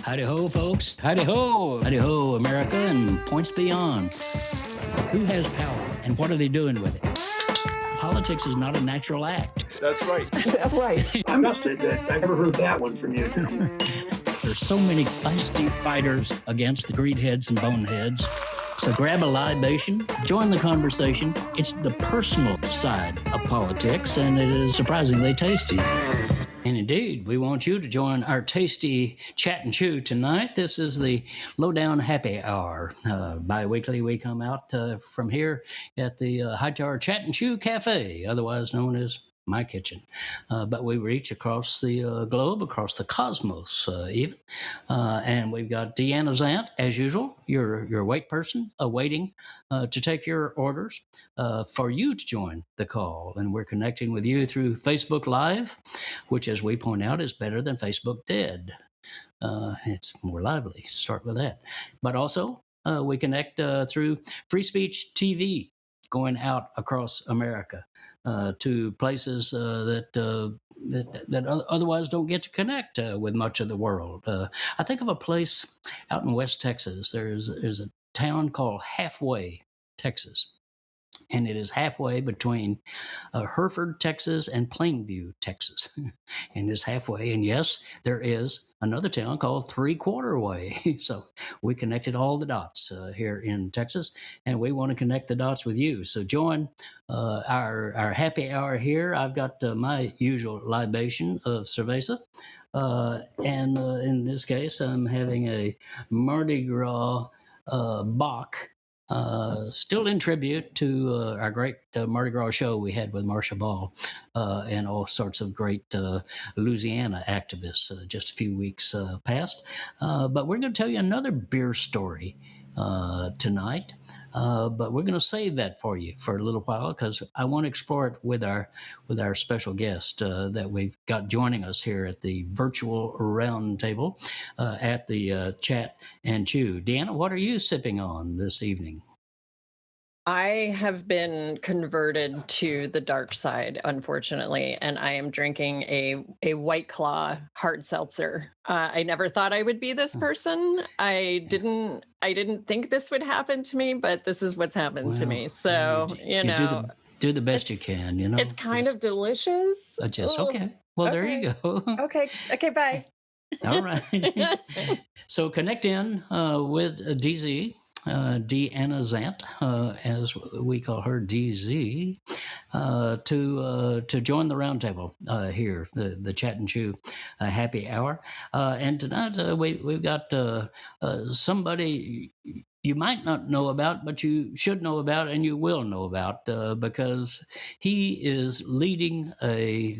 Howdy ho, folks. Howdy ho. Howdy ho, America and points beyond. Who has power and what are they doing with it? Politics is not a natural act. That's right. That's right. I must admit, I never heard that one from you, John. There's so many feisty fighters against the greedheads and boneheads. So grab a libation, join the conversation. It's the personal side of politics, and it is surprisingly tasty. And indeed, we want you to join our tasty chat and chew tonight. This is the Lowdown Happy Hour. Bi-weekly, we come out from here at the Hightower Chat and Chew Cafe, otherwise known as my kitchen. But we reach across the globe, across the cosmos even. And we've got Deanna Zant, as usual, your wait person, awaiting to take your orders for you to join the call. And we're connecting with you through Facebook Live, which, as we point out, is better than Facebook Dead. It's more lively. Start with that. But also, we connect through Free Speech TV, going out across America to places that otherwise don't get to connect with much of the world. I think of a place out in West Texas. There's a town called Halfway, Texas. And it is halfway between Hereford, Texas, and Plainview, Texas. And it's halfway. And yes, there is another town called Three Quarter Way. So we connected all the dots here in Texas, and we want to connect the dots with you. So join our happy hour here. I've got my usual libation of cerveza. And in this case, I'm having a Mardi Gras Bock. Still in tribute to our great Mardi Gras show we had with Marcia Ball and all sorts of great Louisiana activists just a few weeks past. But we're going to tell you another beer story tonight. But we're going to save that for you for a little while because I want to explore it with our special guest that we've got joining us here at the virtual round table at the Chat and Chew. Deanna, what are you sipping on this evening? I have been converted to the dark side, unfortunately, and I am drinking a White Claw hard seltzer. I never thought I would be this person. I didn't think this would happen to me, but this is what's happened to me. So do the best you can. You know, it's kind of delicious. Just okay. Well, there you go. Okay. Bye. All right. So connect in with DZ. Deanna Zant, as we call her, DZ, to join the roundtable here, the Chat and Chew happy hour. And tonight we've got somebody you might not know about, but you should know about, and you will know about, because he is leading a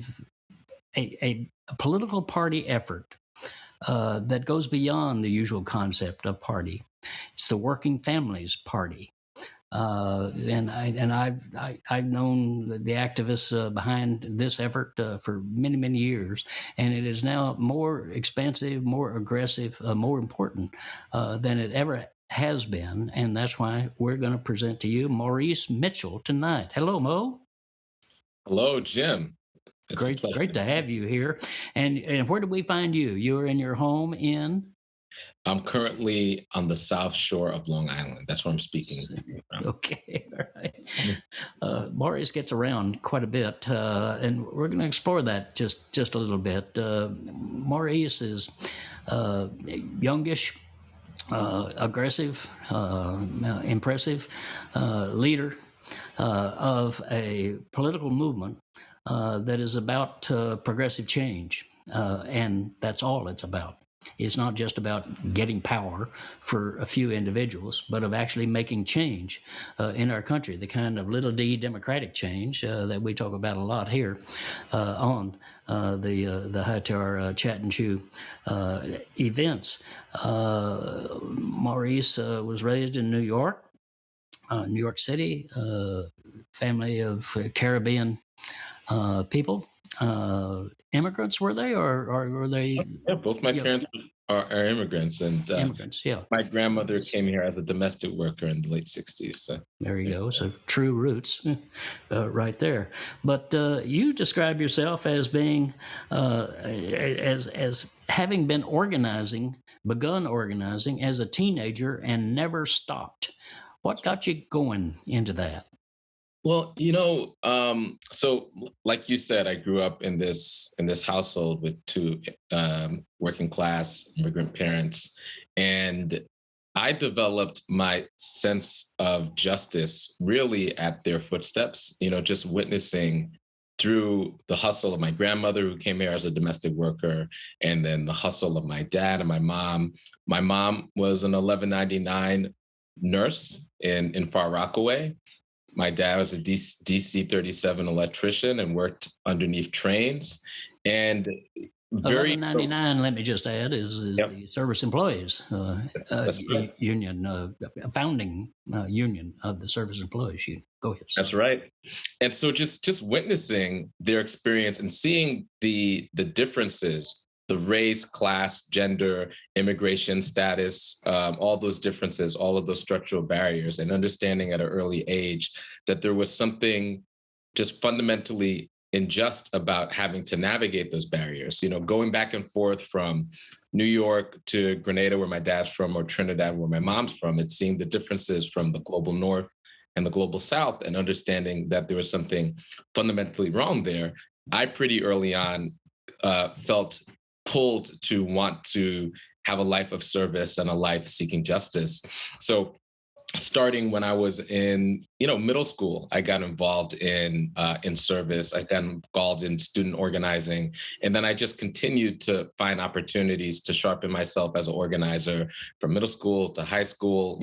political party effort that goes beyond the usual concept of party. It's the Working Families Party, and I've known the activists behind this effort for many years, and it is now more expansive, more aggressive, more important than it ever has been, and that's why we're going to present to you Maurice Mitchell tonight. Hello, Mo. Hello, Jim. Great to have you here. And where do we find you? You're in your home in? I'm currently on the South Shore of Long Island. That's where I'm speaking from. Okay, all right. Maurice gets around quite a bit, and we're going to explore that just a little bit. Maurice is youngish, aggressive, impressive leader of a political movement that is about progressive change, and that's all it's about. It's not just about getting power for a few individuals, but of actually making change in our country, the kind of little d democratic change that we talk about a lot here on the Hightower Chat and Chew events. Maurice was raised in New York City, family of Caribbean people. Immigrants, were they, or were they? Yeah, both my parents are immigrants, and Immigrants, yeah. my grandmother came here as a domestic worker in the late 60s. So. There you go. So true roots right there. But you describe yourself as being, as having been begun organizing as a teenager and never stopped. What got you going into that? Well, so like you said, I grew up in this household with two working class immigrant parents, and I developed my sense of justice really at their footsteps. Just witnessing through the hustle of my grandmother, who came here as a domestic worker, and then the hustle of my dad and my mom. My mom was an 1199 nurse in Far Rockaway. My dad was a DC 37 electrician and worked underneath trains. And 1199, let me just add, is Yep. the Service Employees That's right. Union, founding union of the Service Employees Union. Go ahead. That's right. And so just witnessing their experience and seeing the differences, the race, class, gender, immigration status, all those differences, all of those structural barriers, and understanding at an early age that there was something just fundamentally unjust about having to navigate those barriers. Going back and forth from New York to Grenada, where my dad's from, or Trinidad, where my mom's from, it's seeing the differences from the global North and the global South, and understanding that there was something fundamentally wrong there. I pretty early on felt pulled to want to have a life of service and a life seeking justice. So starting when I was in, middle school, I got involved in service. I got involved in student organizing, and then I just continued to find opportunities to sharpen myself as an organizer from middle school to high school.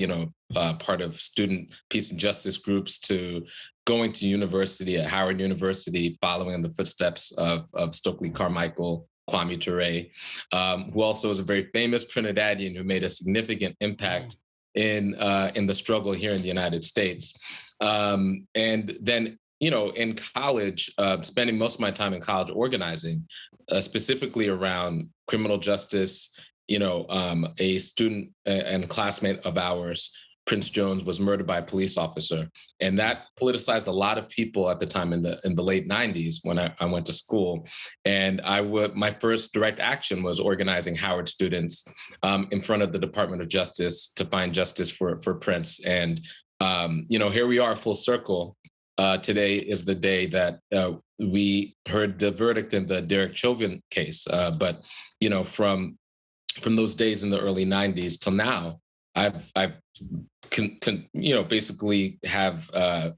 Part of student peace and justice groups, to going to university at Howard University, following in the footsteps of Stokely Carmichael, Kwame Ture, who also is a very famous Trinidadian who made a significant impact in the struggle here in the United States. And then, in college, spending most of my time in college organizing, specifically around criminal justice. A student and classmate of ours, Prince Jones, was murdered by a police officer, and that politicized a lot of people at the time in the late 90s when I went to school. And my first direct action was organizing Howard students in front of the Department of Justice to find justice for Prince. And here we are, full circle. Today is the day that we heard the verdict in the Derek Chauvin case. But from those days in the early 90s till now, I've basically have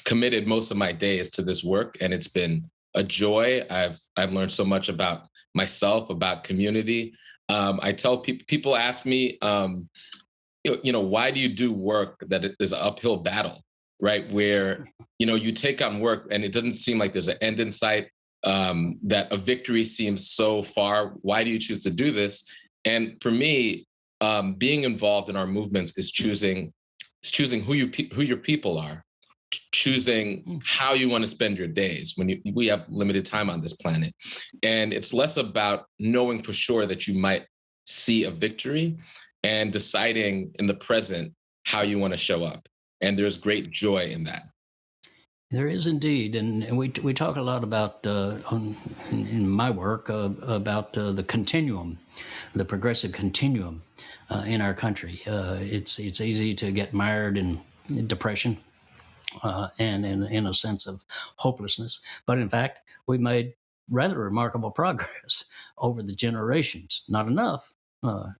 committed most of my days to this work, and it's been a joy. I've learned so much about myself, about community. I tell people ask me, why do you do work that is an uphill battle, right? Where you take on work and it doesn't seem like there's an end in sight, that a victory seems so far. Why do you choose to do this? And for me, being involved in our movements is choosing who your people are, choosing how you want to spend your days when we have limited time on this planet. And it's less about knowing for sure that you might see a victory, and deciding in the present how you want to show up. And there's great joy in that. There is indeed, and we talk a lot about in my work about the continuum, the progressive continuum in our country. It's easy to get mired in depression and in a sense of hopelessness, but in fact, we made rather remarkable progress over the generations. Not enough,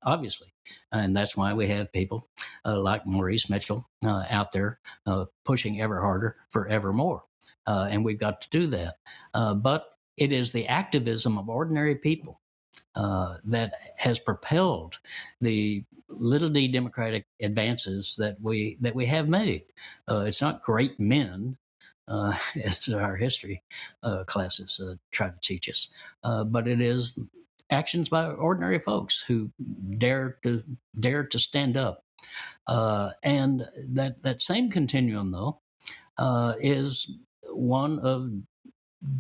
obviously, and that's why we have people like Maurice Mitchell out there pushing ever harder for ever more. And we've got to do that. But it is the activism of ordinary people that has propelled the little d democratic advances that we have made. It's not great men, as our history classes try to teach us, but it is actions by ordinary folks who dare to stand up. And that same continuum, though, is one of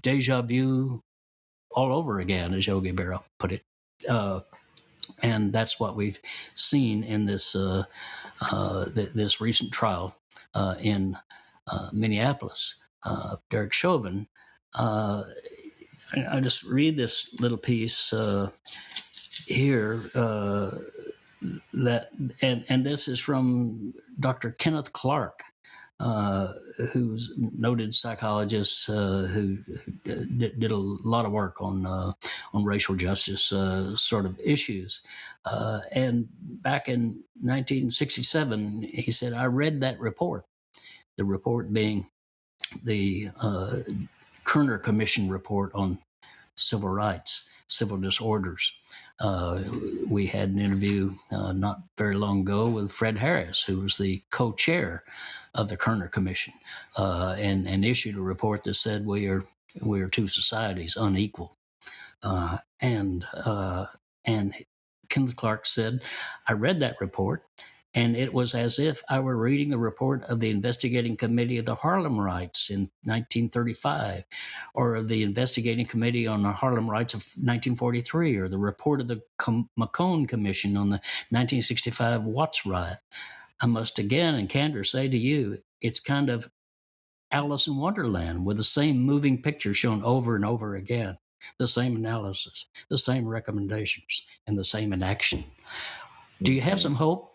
deja vu all over again, as Yogi Berra put it. And that's what we've seen in this recent trial in Minneapolis. Derek Chauvin. I'll just read this little piece here. And this is from Dr. Kenneth Clark, who's a noted psychologist who did a lot of work on racial justice sort of issues. And back in 1967, he said, "I read that report." The report being the Kerner Commission report on civil rights, civil disorders. We had an interview not very long ago with Fred Harris, who was the co-chair of the Kerner Commission, and issued a report that said we are two societies unequal. And Kenneth Clark said, "I read that report, and it was as if I were reading the report of the investigating committee of the Harlem Riots in 1935, or of the investigating committee on the Harlem Riots of 1943, or the report of the McCone Commission on the 1965 Watts Riot. I must again in candor say to you, it's kind of Alice in Wonderland, with the same moving picture shown over and over again, the same analysis, the same recommendations, and the same inaction." Do you have some hope,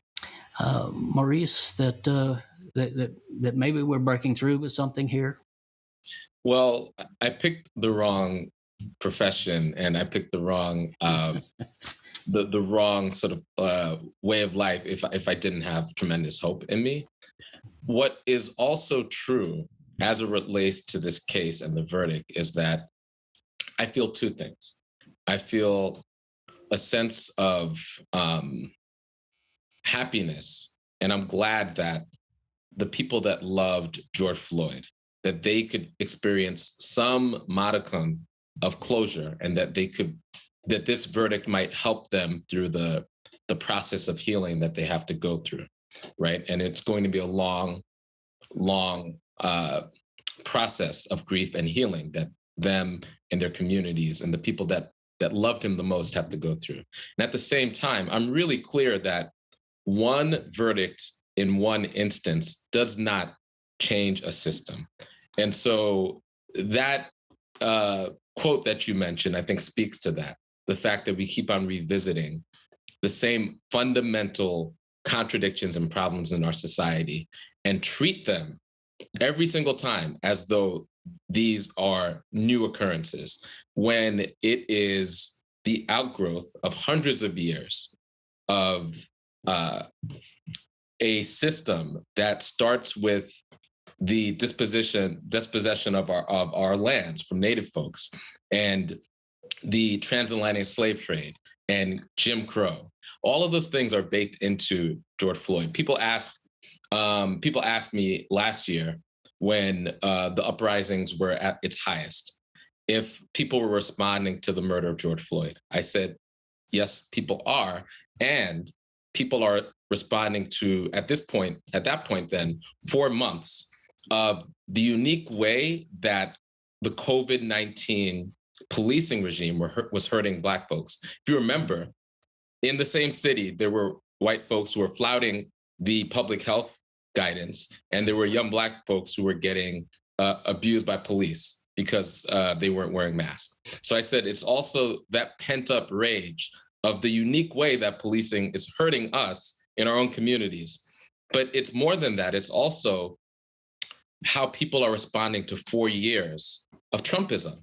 Maurice, that maybe we're breaking through with something here? Well, I picked the wrong profession, and I picked the wrong the wrong sort of way of life if I didn't have tremendous hope in me. What is also true as it relates to this case and the verdict is that I feel two things. I feel a sense of happiness, and I'm glad that the people that loved George Floyd, that they could experience some modicum of closure, and that this verdict might help them through the process of healing that they have to go through, right? And it's going to be a long process of grief and healing that them and their communities and the people that loved him the most have to go through. And at the same time, I'm really clear that one verdict in one instance does not change a system. And so that quote that you mentioned, I think speaks to that. The fact that we keep on revisiting the same fundamental contradictions and problems in our society and treat them every single time as though these are new occurrences, when it is the outgrowth of hundreds of years of a system that starts with the dispossession of our lands from Native folks, and the transatlantic slave trade and Jim Crow. All of those things are baked into George Floyd. People asked me last year, when the uprisings were at its highest, if people were responding to the murder of George Floyd. I said, yes, people are. And people are responding to, at that point then, 4 months of the unique way that the COVID-19 policing regime was hurting Black folks. If you remember, in the same city, there were white folks who were flouting the public health guidance, and there were young Black folks who were getting abused by police because they weren't wearing masks. So I said, it's also that pent-up rage of the unique way that policing is hurting us in our own communities. But it's more than that. It's also how people are responding to 4 years of Trumpism,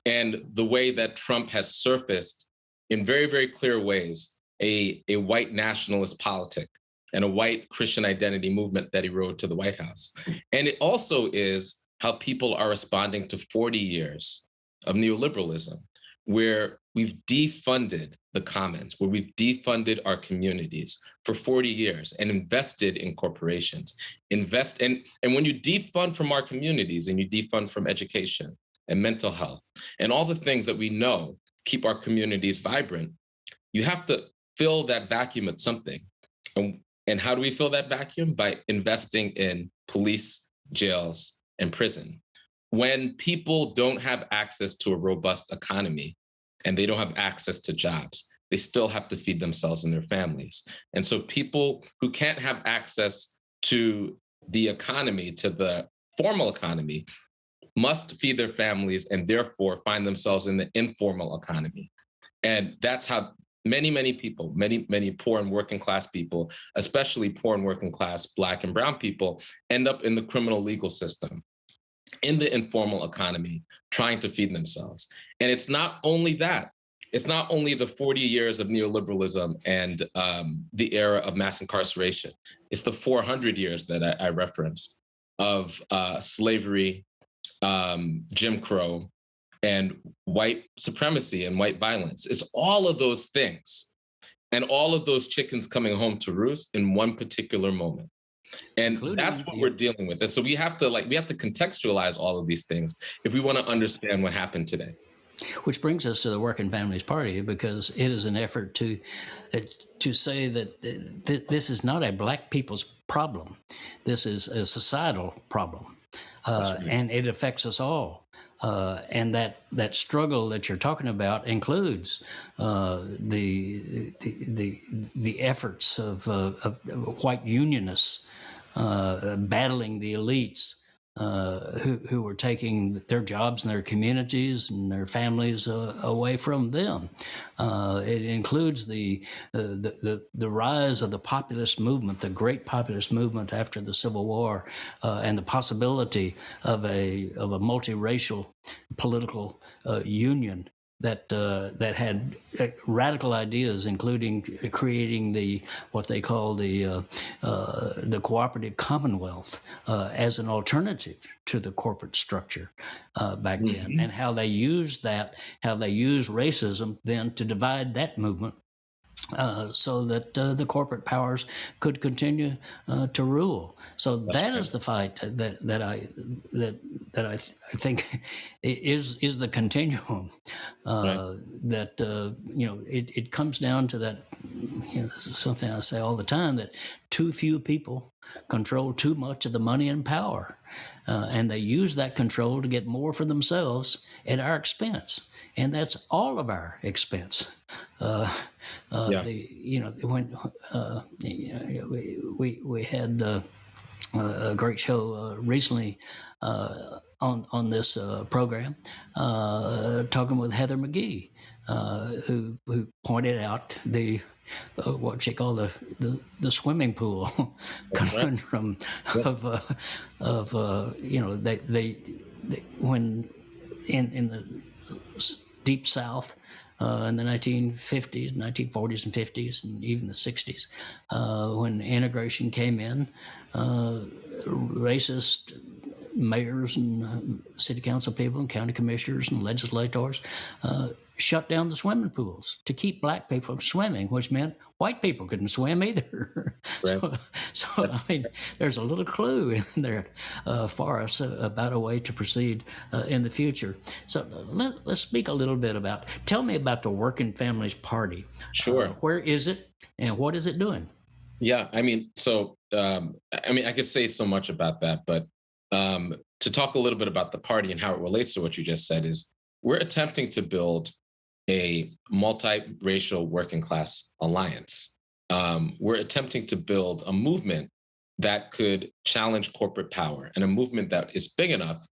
and the way that Trump has surfaced in very, very clear ways a white nationalist politic and a white Christian identity movement that he rode to the White House. And it also is how people are responding to 40 years of neoliberalism, where we've defunded the commons, where we've defunded our communities for 40 years and invested in corporations. And when you defund from our communities and you defund from education and mental health and all the things that we know keep our communities vibrant, you have to fill that vacuum at something. And how do we fill that vacuum? By investing in police, jails, and prison. When people don't have access to a robust economy and they don't have access to jobs, they still have to feed themselves and their families. And so people who can't have access to the economy, to the formal economy, must feed their families and therefore find themselves in the informal economy. And that's how many people, many poor and working class people, especially poor and working class Black and brown people, end up in the criminal legal system, in the informal economy, trying to feed themselves. And it's not only that. It's not only the 40 years of neoliberalism and the era of mass incarceration. It's the 400 years that I referenced of slavery, Jim Crow, and white supremacy and white violence. It's all of those things and all of those chickens coming home to roost in one particular moment. And that's what we're dealing with. And so we have to contextualize all of these things if we want to understand what happened today. Which brings us to the Working Families Party, because it is an effort to say that this is not a Black people's problem. This is a societal problem, and it affects us all. And that struggle that you're talking about includes the efforts of white unionists battling the elites who were taking their jobs and their communities and their families away from them. It includes the rise of the populist movement, the great populist movement after the Civil War, and the possibility of a multiracial political union that had radical ideas, including creating what they call the cooperative commonwealth as an alternative to the corporate structure back then, and how they used racism then to divide that movement. So that the corporate powers could continue to rule. So that is the fight that I think is the continuum. That it comes down to that. Something I say all the time, that too few people control too much of the money and power, and they use that control to get more for themselves at our expense, and that's all of our expense. We had a great show recently on this program, talking with Heather McGee, who pointed out what she called the swimming pool conundrum they when in the deep South. In the 1950s, 1940s and 50s, and even the 60s, when integration came in, racist mayors and city council people and county commissioners and legislators shut down the swimming pools to keep Black people from swimming, which meant white people couldn't swim either. Right. So I mean, there's a little clue in there for us about a way to proceed in the future. So let's speak a little bit tell me about the Working Families Party. Sure. Where is it and what is it doing? Yeah, I mean, I could say so much about that, but to talk a little bit about the party and how it relates to what you just said is we're attempting to build a multiracial working class alliance. We're attempting to build a movement that could challenge corporate power, and a movement that is big enough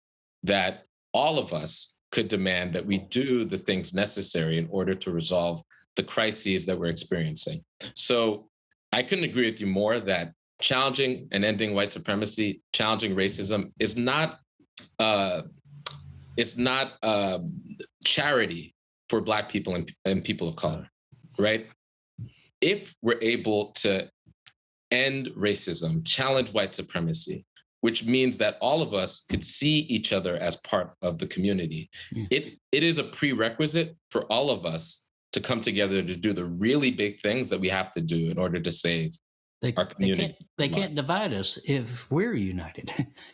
that all of us could demand that we do the things necessary in order to resolve the crises that we're experiencing. So I couldn't agree with you more that challenging and ending white supremacy, challenging racism is not charity for Black people and people of color, right? If we're able to end racism, challenge white supremacy, which means that all of us could see each other as part of the community, it is a prerequisite for all of us to come together to do the really big things that we have to do in order to save our community. They can't divide us if we're united.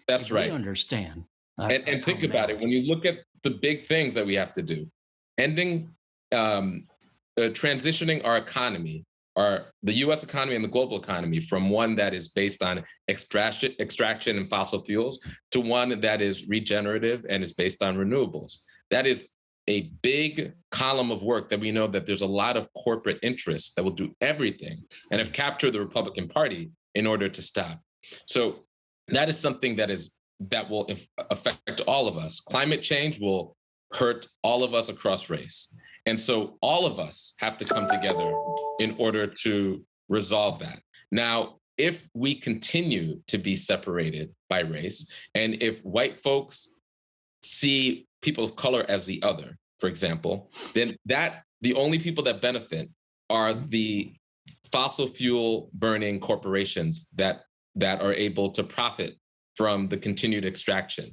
That's right. We understand. And think about it. When you look at the big things that we have to do, ending, transitioning our economy, the U.S. economy and the global economy, from one that is based on extraction and fossil fuels to one that is regenerative and is based on renewables. That is a big column of work that we know that there's a lot of corporate interests that will do everything and have captured the Republican Party in order to stop. So that is something that will affect all of us. Climate change will hurt all of us across race. And so all of us have to come together in order to resolve that. Now, if we continue to be separated by race, and if white folks see people of color as the other, for example, then the only people that benefit are the fossil fuel burning corporations that are able to profit from the continued extraction.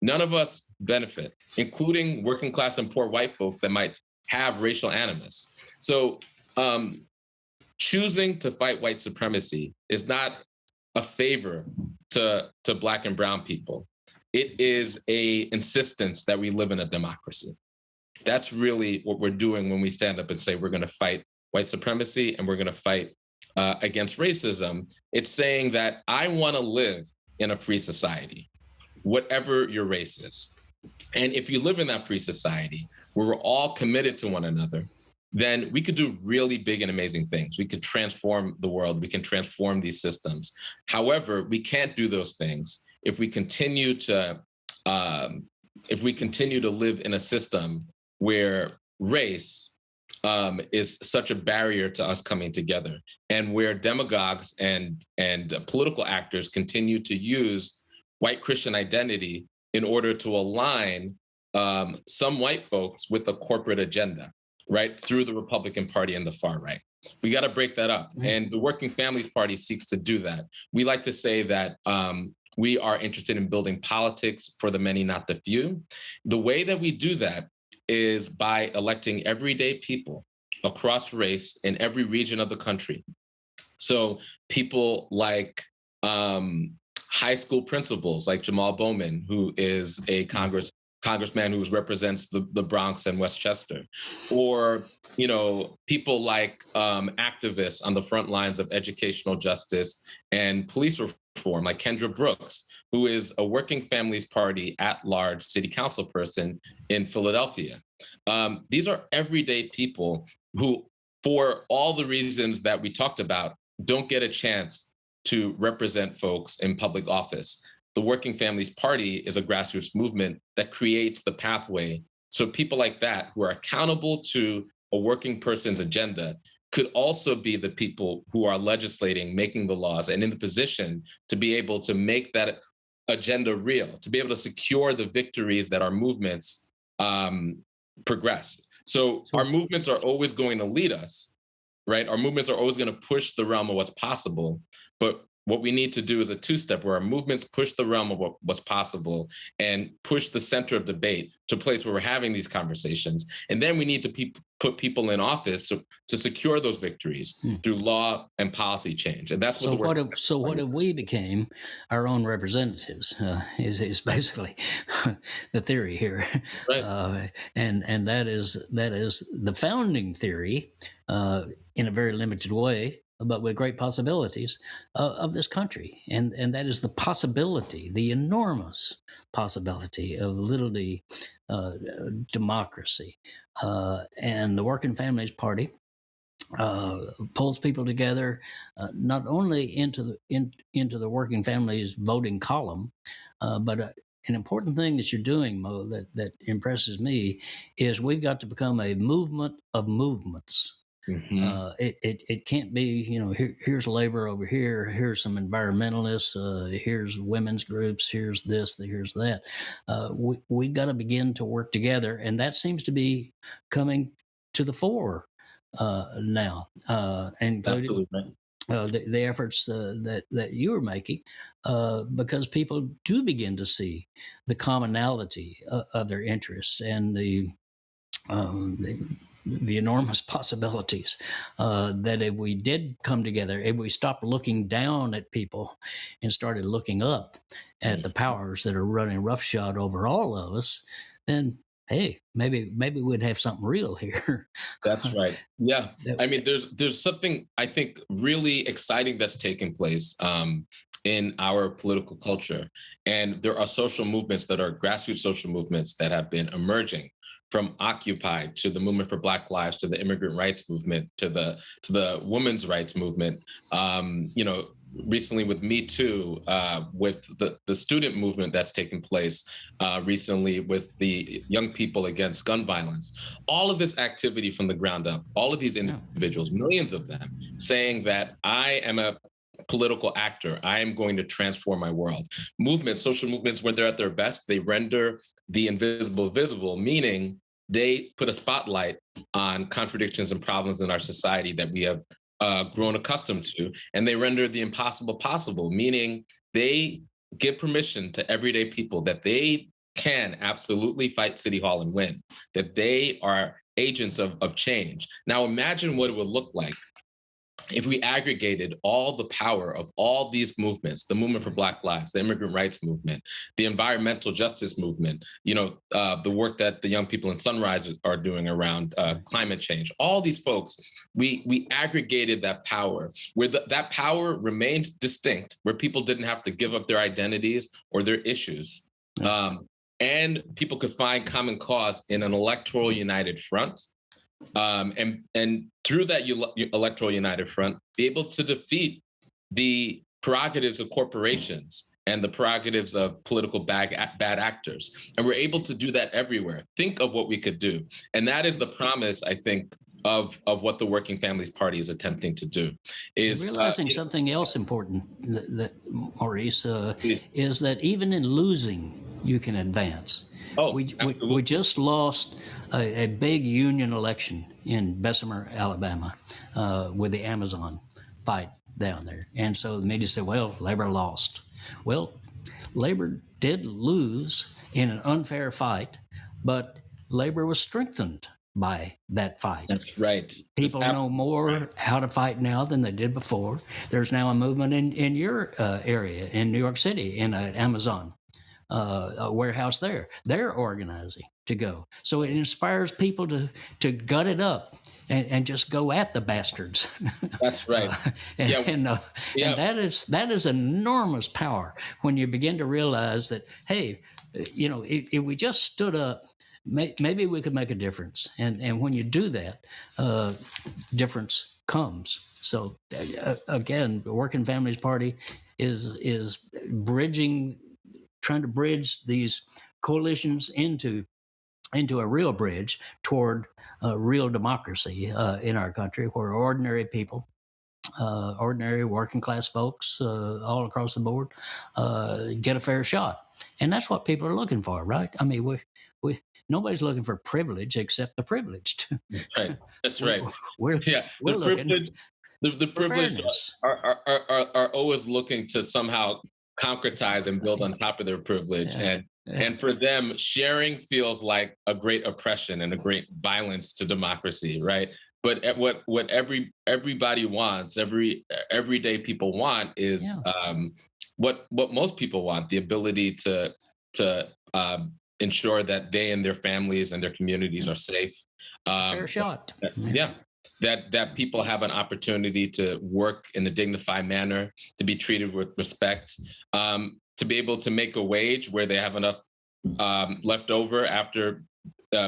None of us benefit, including working class and poor white folk that might have racial animus. So choosing to fight white supremacy is not a favor to Black and brown people. It is a insistence that we live in a democracy. That's really what we're doing when we stand up and say we're going to fight white supremacy and we're going to fight against racism. It's saying that I want to live in a free society, whatever your race is. And if you live in that free society where we're all committed to one another, then we could do really big and amazing things. We could transform the world. We can transform these systems. However, we can't do those things if we continue to live in a system where race is such a barrier to us coming together, and where demagogues and political actors continue to use white Christian identity in order to align some white folks with a corporate agenda, right, through the Republican Party and the far right. We got to break that up. And the Working Families Party seeks to do that. We like to say that we are interested in building politics for the many, not the few. The way that we do that is by electing everyday people across race in every region of the country. So people like high school principals like Jamal Bowman, who is a congressman who represents the Bronx and Westchester, or people like activists on the front lines of educational justice and police reform, like Kendra Brooks, who is a Working Families Party at-large city council person in Philadelphia. These are everyday people who, for all the reasons that we talked about, don't get a chance to represent folks in public office. The Working Families Party is a grassroots movement that creates the pathway so people like that, who are accountable to a working person's agenda, could also be the people who are legislating, making the laws, and in the position to be able to make that agenda real, to be able to secure the victories that our movements progress. So our movements are always going to lead us, right? Our movements are always going to push the realm of what's possible. But what we need to do is a two-step where our movements push the realm of what's possible and push the center of debate to a place where we're having these conversations. And then we need to put people in office to secure those victories through law and policy change. And that's what what if we became our own representatives is basically the theory here. Right. And that is the founding theory in a very limited way, but with great possibilities of this country. And that is the possibility, the enormous possibility of little d democracy. And the Working Families Party pulls people together, not only into the working families voting column, but an important thing that you're doing, Mo, that impresses me is we've got to become a movement of movements. Mm-hmm. It can't be, here's labor over here, here's some environmentalists, here's women's groups, here's this, here's that. We've got to begin to work together, and that seems to be coming to the fore now, and absolutely. The efforts that you are making, because people do begin to see the commonality of their interests and the enormous possibilities that if we did come together, if we stopped looking down at people and started looking up at the powers that are running roughshod over all of us, then hey, maybe we'd have something real here. That's right. Yeah. I mean, there's something I think really exciting that's taking place in our political culture. And there are social movements that are grassroots social movements that have been emerging from Occupy to the movement for Black Lives to the immigrant rights movement to the women's rights movement. Recently with Me Too, with the student movement that's taken place recently with the young people against gun violence. All of this activity from the ground up, all of these individuals, millions of them, saying that I am a political actor. I am going to transform my world. Movements, social movements, when they're at their best, they render the invisible visible, meaning they put a spotlight on contradictions and problems in our society that we have grown accustomed to, and they render the impossible possible, meaning they give permission to everyday people that they can absolutely fight City Hall and win, that they are agents of change. Now imagine what it would look like if we aggregated all the power of all these movements, the movement for Black Lives, the immigrant rights movement, the environmental justice movement, the work that the young people in Sunrise are doing around climate change, all these folks, we aggregated that power, where that power remained distinct, where people didn't have to give up their identities or their issues. And people could find common cause in an electoral united front. And through that electoral united front, be able to defeat the prerogatives of corporations and the prerogatives of political bad actors. And we're able to do that everywhere. Think of what we could do. And that is the promise, I think, of what the Working Families Party is attempting to do. Is realizing something else important, that Maurice, is that even in losing, you can advance. We just lost a big union election in Bessemer, Alabama, with the Amazon fight down there. And so the media said, well, Labor lost. Well, Labor did lose in an unfair fight, but Labor was strengthened by that fight. That's right. People know more how to fight now than they did before. There's now a movement in your area, in New York City, in Amazon. A warehouse there. They're organizing to go. So it inspires people to gut it up and just go at the bastards. That's right. And that is enormous power when you begin to realize that, hey, if we just stood up, maybe we could make a difference. And when you do that, difference comes. So again, the Working Families Party is trying to bridge these coalitions into a real bridge toward real democracy in our country, where ordinary people, ordinary working class folks all across the board get a fair shot. And that's what people are looking for, right? I mean, nobody's looking for privilege except the privileged. Right. That's right. We're the privileged are always looking to somehow concretize and build on top of their privilege. And for them, sharing feels like a great oppression and a great violence to democracy, right? But what everybody wants, everyday people want is what most people want: the ability to ensure that they and their families and their communities are safe. Fair shot. That people have an opportunity to work in a dignified manner, to be treated with respect, to be able to make a wage where they have enough left over after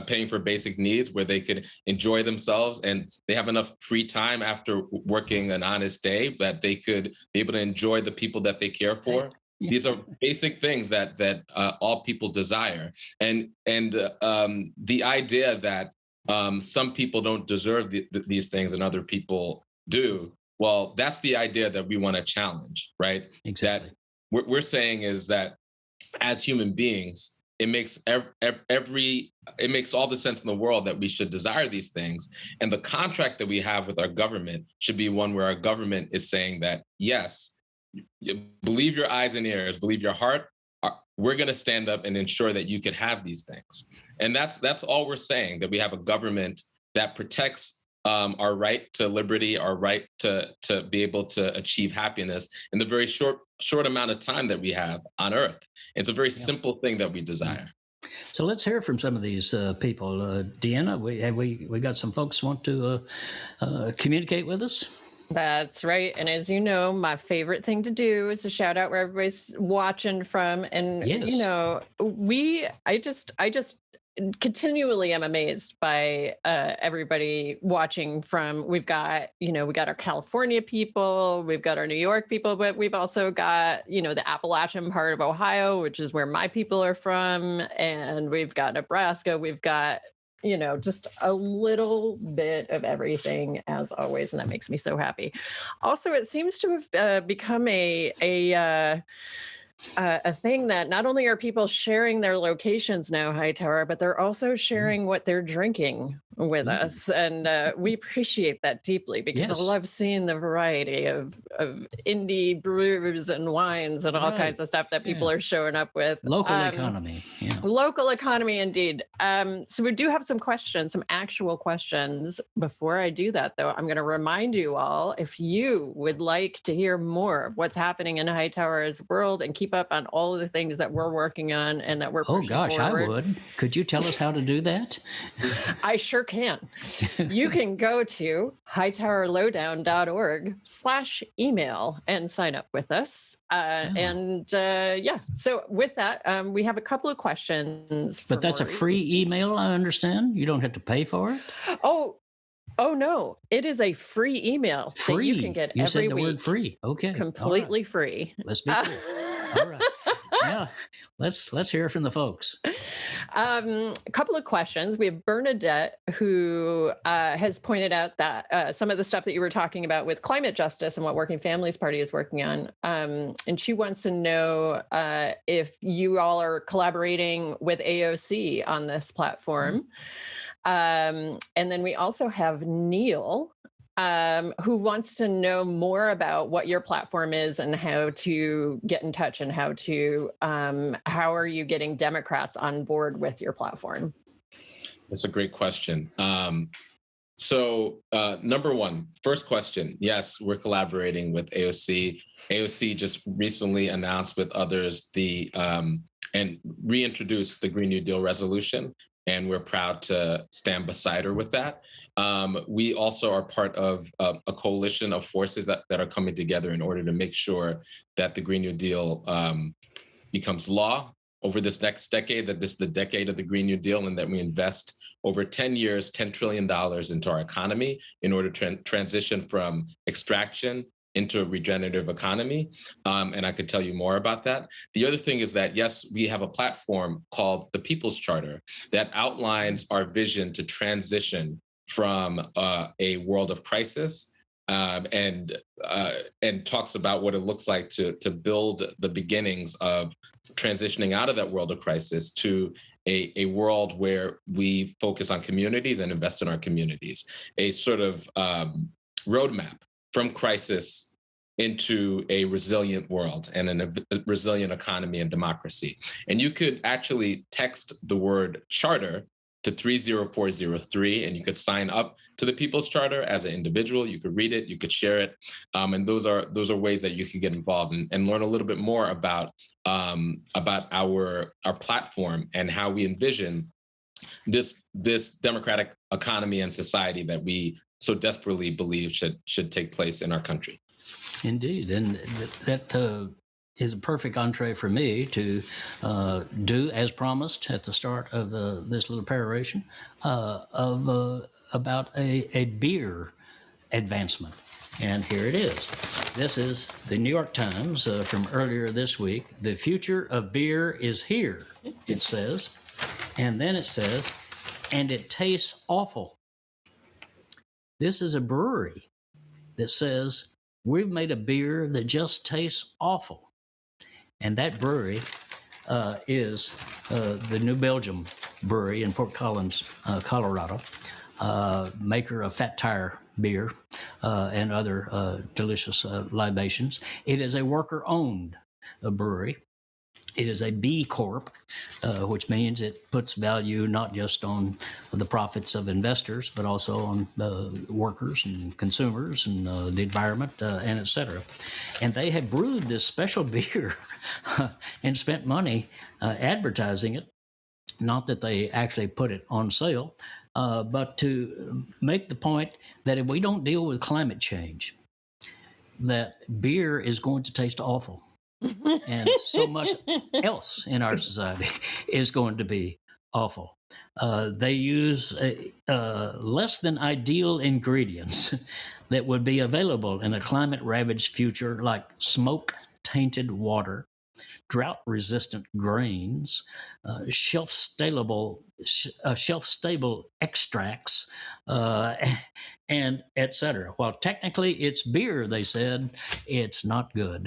paying for basic needs, where they could enjoy themselves, and they have enough free time after working an honest day that they could be able to enjoy the people that they care for. These are basic things that all people desire. And the idea that some people don't deserve these things and other people do, well, that's the idea that we want to challenge, right? Exactly. That what we're saying is that as human beings, it makes it makes all the sense in the world that we should desire these things. And the contract that we have with our government should be one where our government is saying that, yes, believe your eyes and ears, believe your heart. We're going to stand up and ensure that you can have these things. And that's all we're saying, that we have a government that protects our right to liberty, our right to be able to achieve happiness in the very short amount of time that we have on Earth. It's a very simple thing that we desire. So let's hear from some of these people. Deanna, we got some folks want to communicate with us. That's right. And as you know, my favorite thing to do is to shout out where everybody's watching from. And, yes. I just continually am amazed by everybody watching from, we got our California people, we've got our New York people, but we've also got, the Appalachian part of Ohio, which is where my people are from. And we've got Nebraska, we've got, just a little bit of everything as always. And that makes me so happy. Also, it seems to have become a thing that not only are people sharing their locations now, Hightower, but they're also sharing what they're drinking with us. And we appreciate that deeply because I love seeing the variety of indie brews and wines and all kinds of stuff that people are showing up with. Local economy. Yeah. Local economy, indeed. So we do have some questions, some actual questions. Before I do that, though, I'm going to remind you all, if you would like to hear more of what's happening in Hightower's world and keep up on all of the things that we're working on and that we're pushing forward. I would. Could you tell us how to do that? I sure can. You can go to hightowerlowdown.org/email and sign up with us. So with that, we have a couple of questions. But that's Maurice. A free email, I understand? You don't have to pay for it? Oh, no. It is a free email that you can get you every said the week. Word free. Okay. Completely free. Let's be clear. All right. Yeah, let's hear from the folks. A couple of questions. We have Bernadette, who has pointed out that some of the stuff that you were talking about with climate justice and what Working Families Party is working on. And she wants to know if you all are collaborating with AOC on this platform. And then we also have Neil, who wants to know more about what your platform is and how to get in touch and how are you getting Democrats on board with your platform? That's a great question. So number one, first question, yes, we're collaborating with AOC. AOC just recently announced with others and reintroduced the Green New Deal resolution. And we're proud to stand beside her with that. We also are part of a coalition of forces that are coming together in order to make sure that the Green New Deal becomes law over this next decade, that this is the decade of the Green New Deal, and that we invest over 10 years, $10 trillion into our economy in order to transition from extraction into a regenerative economy. And I could tell you more about that. The other thing is that, yes, we have a platform called the People's Charter that outlines our vision to transition from a world of crisis and talks about what it looks like to build the beginnings of transitioning out of that world of crisis to a world where we focus on communities and invest in our communities, a sort of roadmap from crisis into a resilient world and a resilient economy and democracy. And you could actually text the word charter to 30403, and you could sign up to the People's Charter as an individual. You could read it, you could share it. And those are ways that you can get involved and learn a little bit more about our platform and how we envision this democratic economy and society that we so desperately believe should take place in our country. Indeed, and that is a perfect entree for me to do as promised at the start of this little peroration about a beer advancement. And here it is. This is the New York Times from earlier this week. The future of beer is here, it says. And then it says, and it tastes awful. This is a brewery that says, we've made a beer that just tastes awful. And that brewery is the New Belgium Brewery in Fort Collins, Colorado, maker of Fat Tire beer and other delicious libations. It is a worker-owned brewery. It is a B Corp, which means it puts value not just on the profits of investors, but also on workers and consumers and the environment and et cetera. And they have brewed this special beer and spent money advertising it. Not that they actually put it on sale, but to make the point that if we don't deal with climate change, that beer is going to taste awful. And so much else in our society is going to be awful. They use less than ideal ingredients that would be available in a climate ravaged future, like smoke tainted water, drought resistant grains, shelf stable extracts, uh, and etc. While technically it's beer, they said it's not good.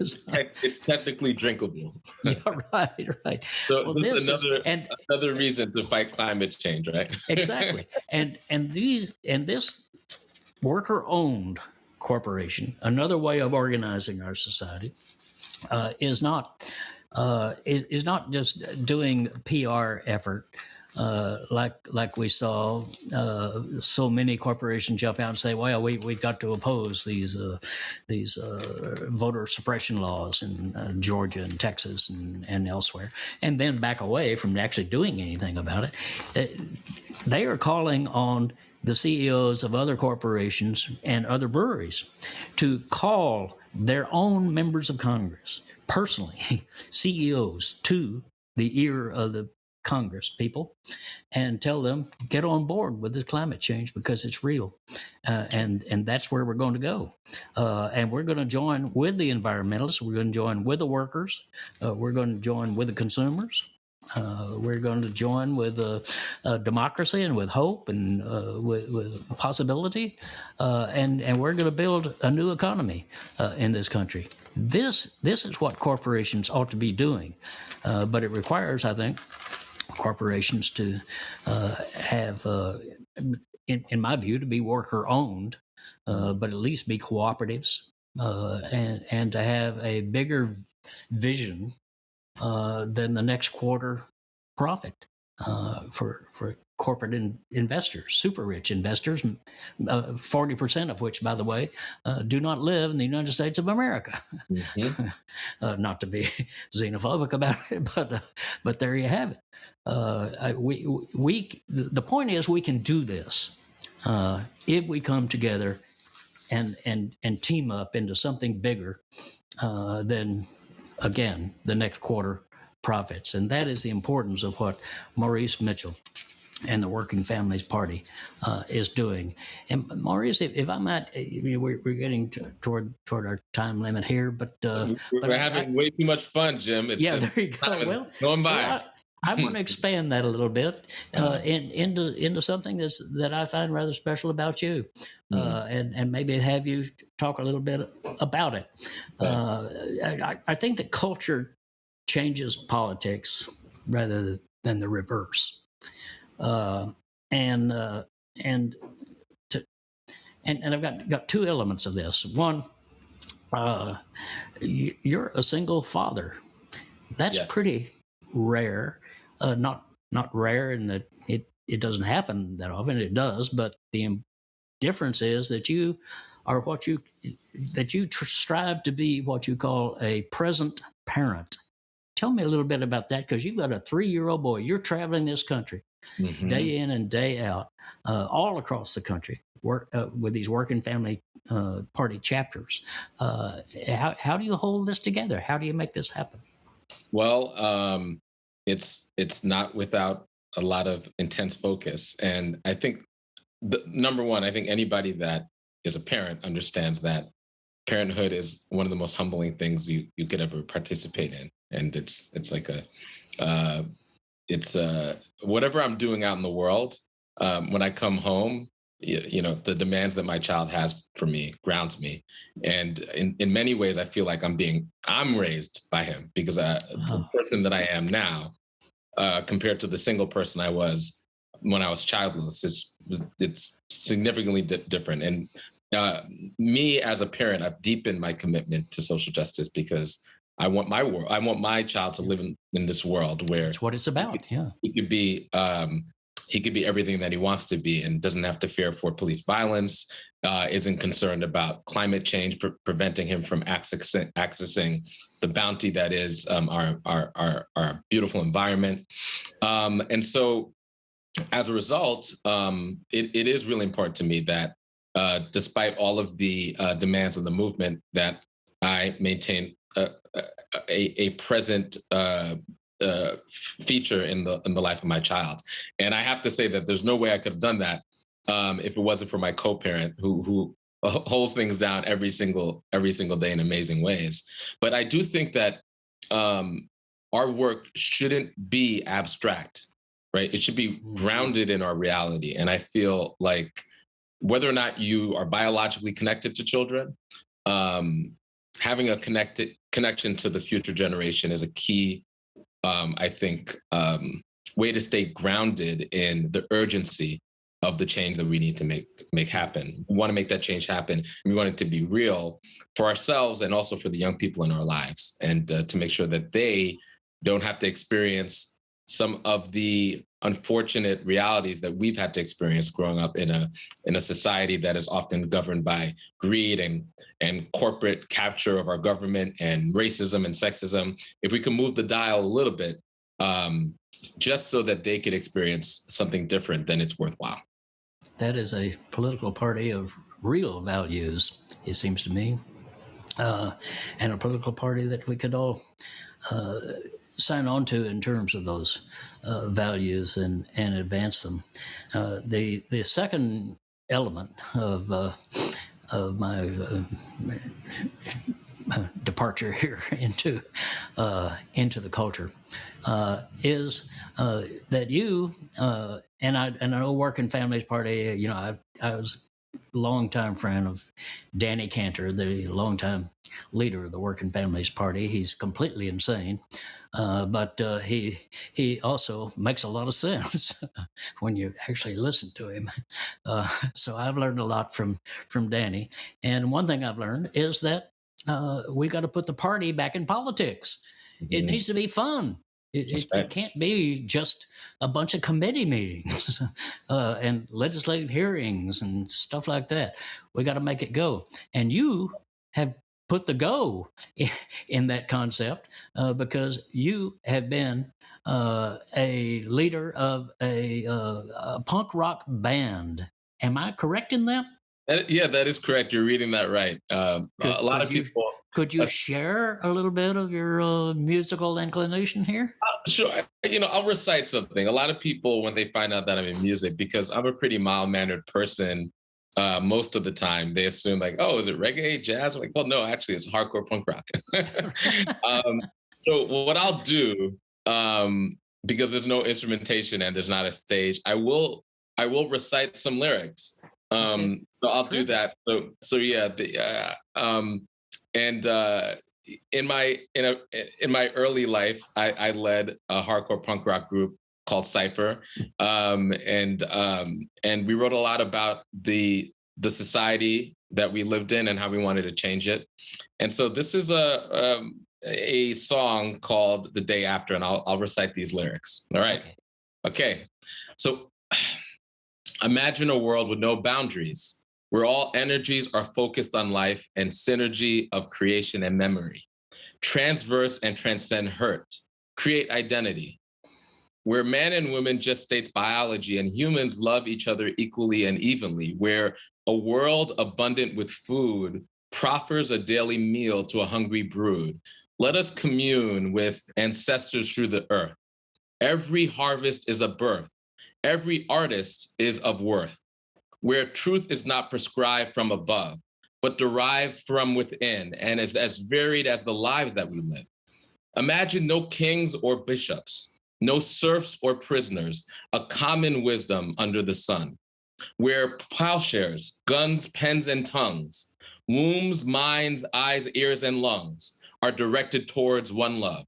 It's technically drinkable. Yeah, right, right. So Well, this is this is and another reason to fight climate change, right? exactly, and this worker owned corporation, another way of organizing our society, is not just doing PR effort, like we saw so many corporations jump out and say, "Well, we got to oppose these voter suppression laws in Georgia and Texas and elsewhere," and then back away from actually doing anything about it. They are calling on the CEOs of other corporations and other breweries to call their own members of Congress personally, CEOs, to the ear of the Congress people and tell them, get on board with this climate change because it's real. And that's where we're going to go. And we're going to join with the environmentalists. We're going to join with the workers. We're going to join with the consumers. We're going to join with democracy and with hope and with possibility, and we're going to build a new economy in this country. This is what corporations ought to be doing, but it requires, I think, corporations to have, in my view, to be worker owned, but at least be cooperatives, and to have a bigger vision than the next quarter profit for corporate investors, super rich investors, 40% of which, by the way, do not live in the United States of America. Mm-hmm. Not to be xenophobic about it, but there you have it. The point is, we can do this if we come together and team up into something bigger than, again, the next quarter profits. And that is the importance of what Maurice Mitchell and the Working Families Party is doing. And Maurice, if I might, we're getting toward our time limit here, but we're having way too much fun, Jim. It's there you go. Well, going by. Well, I want to expand that a little bit into something that I find rather special about you, and maybe have you talk a little bit about it. I think that culture changes politics rather than the reverse, and I've got two elements of this. One, you're a single father. That's pretty rare. Not rare in that it doesn't happen that often. It does, but the difference is that you are strive to be what you call a present parent. Tell me a little bit about that, because you've got a 3-year-old boy. You're traveling this country day in and day out, all across the country, with these Working Family Party chapters. How do you hold this together? How do you make this happen? Well, it's not without a lot of intense focus. And I think number one, I think anybody that is a parent understands that parenthood is one of the most humbling things you could ever participate in. And it's like whatever I'm doing out in the world, when I come home, the demands that my child has for me grounds me. And in many ways, I feel like I'm raised by him, because the person that I am now, compared to the single person I was when I was childless, it's significantly different. And me as a parent, I've deepened my commitment to social justice, because I want my child to live in this world where that's what it's about. He could be everything that he wants to be, and doesn't have to fear for police violence, isn't concerned about climate change preventing him from accessing the bounty that is our beautiful environment. And so as a result, it is really important to me that despite all of the demands of the movement, that I maintain a present feature in the life of my child. And I have to say that there's no way I could have done that if it wasn't for my co-parent who holds things down every single day in amazing ways. But I do think that our work shouldn't be abstract, right? It should be grounded in our reality. And I feel like whether or not you are biologically connected to children, having a connection to the future generation is a key, I think, way to stay grounded in the urgency of the change that we need to make happen. We want to make that change happen. And we want it to be real for ourselves and also for the young people in our lives, and to make sure that they don't have to experience some of the unfortunate realities that we've had to experience growing up in a society that is often governed by greed and corporate capture of our government and racism and sexism. If we can move the dial a little bit, just so that they could experience something different, then it's worthwhile. That is a political party of real values, it seems to me, and a political party that we could all sign on to in terms of those values and advance them. The second element of my departure here into the culture is that you and I know Working Families Party. You know, I was a longtime friend of Danny Cantor, the longtime leader of the Working Families Party. He's completely insane, but he also makes a lot of sense when you actually listen to him. So I've learned a lot from Danny, and one thing I've learned is that we got to put the party back in politics. It needs to be fun. It can't be just a bunch of committee meetings and legislative hearings and stuff like that. We got to make it go. And you have put the go in that concept because you have been a leader of a punk rock band. Am I correct in that? Yeah, that is correct. You're reading that right. A lot of people. Could you share a little bit of your musical inclination here? Sure. I'll recite something. A lot of people, when they find out that I'm in music, because I'm a pretty mild-mannered person, most of the time, they assume like, oh, is it reggae, jazz? I'm like, well, no, actually, it's hardcore punk rock. So what I'll do, because there's no instrumentation and there's not a stage, I will recite some lyrics. So I'll do that. So yeah. And in my early life, I led a hardcore punk rock group called Cypher, and we wrote a lot about the society that we lived in and how we wanted to change it. And so this is a song called "The Day After," and I'll recite these lyrics. All right. Okay. So imagine a world with no boundaries, where all energies are focused on life and synergy of creation and memory, transverse and transcend hurt, create identity, where men and women gestate biology and humans love each other equally and evenly, where a world abundant with food proffers a daily meal to a hungry brood. Let us commune with ancestors through the earth. Every harvest is a birth. Every artist is of worth, where truth is not prescribed from above, but derived from within and is as varied as the lives that we live. Imagine no kings or bishops, no serfs or prisoners, a common wisdom under the sun, where plowshares, guns, pens, and tongues, wombs, minds, eyes, ears, and lungs are directed towards one love,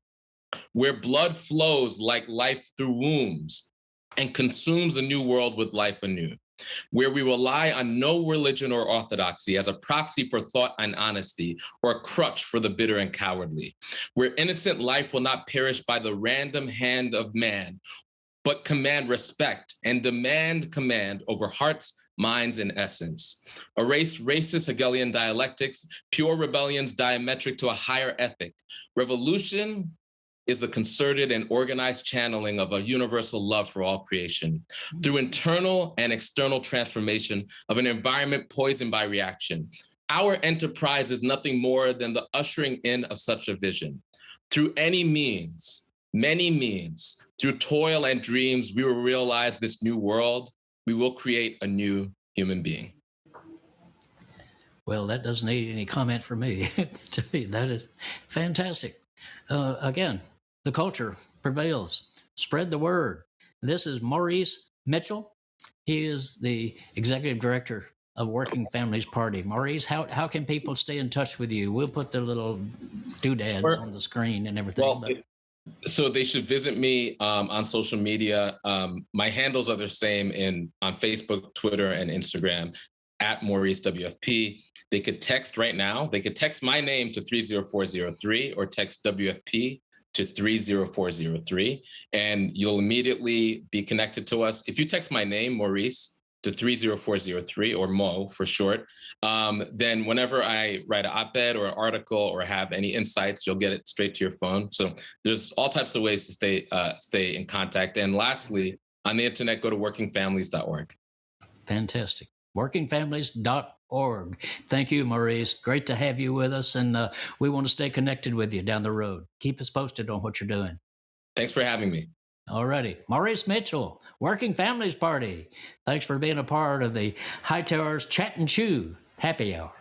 where blood flows like life through wombs and consumes a new world with life anew, where we rely on no religion or orthodoxy as a proxy for thought and honesty, or a crutch for the bitter and cowardly, where innocent life will not perish by the random hand of man, but command respect and demand command over hearts, minds, and essence. Erase racist Hegelian dialectics, pure rebellions diametric to a higher ethic. Revolution is the concerted and organized channeling of a universal love for all creation through internal and external transformation of an environment poisoned by reaction. Our enterprise is nothing more than the ushering in of such a vision. Through any means, many means, through toil and dreams, we will realize this new world. We will create a new human being. Well, that doesn't need any comment from me. To me, that is fantastic. Again, the culture prevails. Spread the word. This is Maurice Mitchell. He is the executive director of Working Families Party. Maurice, how can people stay in touch with you? We'll put the little doodads Sure. on the screen and everything. Well, so they should visit me on social media. My handles are the same on Facebook, Twitter, and Instagram at Maurice WFP. They could text right now. They could text my name to 30403 or text WFP to 30403, and you'll immediately be connected to us. If you text my name, Maurice, to 30403 or Mo for short, then whenever I write an op-ed or an article or have any insights, you'll get it straight to your phone. So there's all types of ways to stay in contact. And lastly, on the internet, go to workingfamilies.org. Fantastic. Workingfamilies.org. Thank you, Maurice. Great to have you with us, and we want to stay connected with you down the road. Keep us posted on what you're doing. Thanks for having me. All righty. Maurice Mitchell, Working Families Party. Thanks for being a part of the Hightower's Chat and Chew Happy Hour.